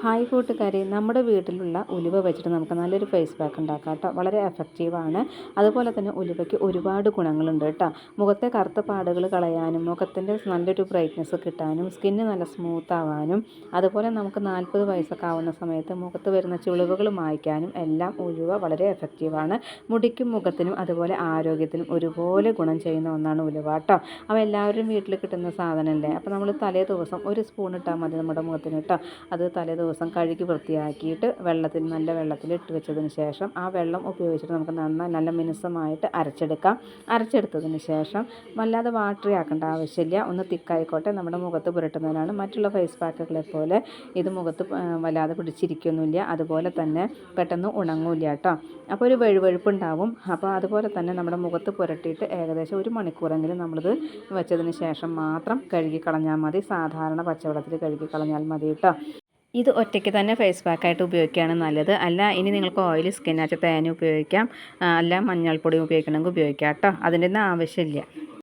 Hi കൂട്ടുകാരെ, നമ്മുടെ വീട്ടിലുള്ള ഉലുവ വെച്ചിട്ട് നമുക്ക് നല്ലൊരു ഫേസ് പാക്ക് ഉണ്ടാക്കാം കേട്ടോ. വളരെ എഫക്റ്റീവാണ്. അതുപോലെ തന്നെ ഉലുവയ്ക്ക് ഒരുപാട് ഗുണങ്ങളുണ്ട് കേട്ടോ. മുഖത്തെ കറുത്ത പാടുകൾ കളയാനും മുഖത്തിൻ്റെ നല്ലൊരു ബ്രൈറ്റ്നസ് കിട്ടാനും സ്കിന്ന് നല്ല സ്മൂത്ത് ആവാനും അതുപോലെ നമുക്ക് 40 വയസ്സൊക്കെ ആവുന്ന സമയത്ത് മുഖത്ത് വരുന്ന ചുളിവുകൾ മായ്ക്കാനും എല്ലാം ഉലുവ വളരെ എഫക്റ്റീവാണ്. മുടിക്കും മുഖത്തിനും അതുപോലെ ആരോഗ്യത്തിനും ഒരുപോലെ ഗുണം ചെയ്യുന്ന ഒന്നാണ് ഉലുവ കേട്ടോ. അപ്പോൾ എല്ലാവരും വീട്ടിൽ കിട്ടുന്ന സാധനമല്ലേ. അപ്പോൾ നമ്മൾ തലേ ദിവസം ഒരു സ്പൂൺ ഇട്ടാൽ മതി നമ്മുടെ മുഖത്തിന് കേട്ടോ. അത് തലേ ദിവസം കഴുകി വൃത്തിയാക്കിയിട്ട് നല്ല വെള്ളത്തിൽ ഇട്ട് വെച്ചതിന് ശേഷം ആ വെള്ളം ഉപയോഗിച്ചിട്ട് നമുക്ക് നല്ല മിനുസമായിട്ട് അരച്ചെടുത്തതിന് ശേഷം വല്ലാതെ വാട്ടറി ആക്കേണ്ട ആവശ്യമില്ല. ഒന്ന് തിക്കായിക്കോട്ടെ. നമ്മുടെ മുഖത്ത് പുരട്ടുന്നതിനാണ്. മറ്റുള്ള ഫേസ് പാക്കുകളെ പോലെ ഇത് മുഖത്ത് വല്ലാതെ പിടിച്ചിരിക്കൊന്നുമില്ല. അതുപോലെ തന്നെ പെട്ടെന്ന് ഉണങ്ങില്ല കേട്ടോ. അപ്പോൾ ഒരു വഴുവഴുപ്പുണ്ടാവും. അപ്പോൾ അതുപോലെ തന്നെ നമ്മുടെ മുഖത്ത് പുരട്ടിയിട്ട് ഏകദേശം 1 മണിക്കൂറെങ്കിലും നമ്മളിത് വെച്ചതിന് ശേഷം മാത്രം കഴുകി കളഞ്ഞാൽ മതി. സാധാരണ പച്ചവെള്ളത്തിൽ കഴുകി കളഞ്ഞാൽ മതി കേട്ടോ. ഇത് ഒറ്റയ്ക്ക് തന്നെ ഫേസ് പാക്കായിട്ട് ഉപയോഗിക്കുകയാണ് നല്ലത്. അല്ല ഇനി നിങ്ങൾക്ക് ഓയിലി സ്കിന്നായിട്ട് തേൻ ഉപയോഗിക്കാം, അല്ല മഞ്ഞൾപ്പൊടി ഉപയോഗിക്കണമെങ്കിൽ ഉപയോഗിക്കാം കേട്ടോ. അതിൻ്റെ ഒന്നും ആവശ്യമില്ല.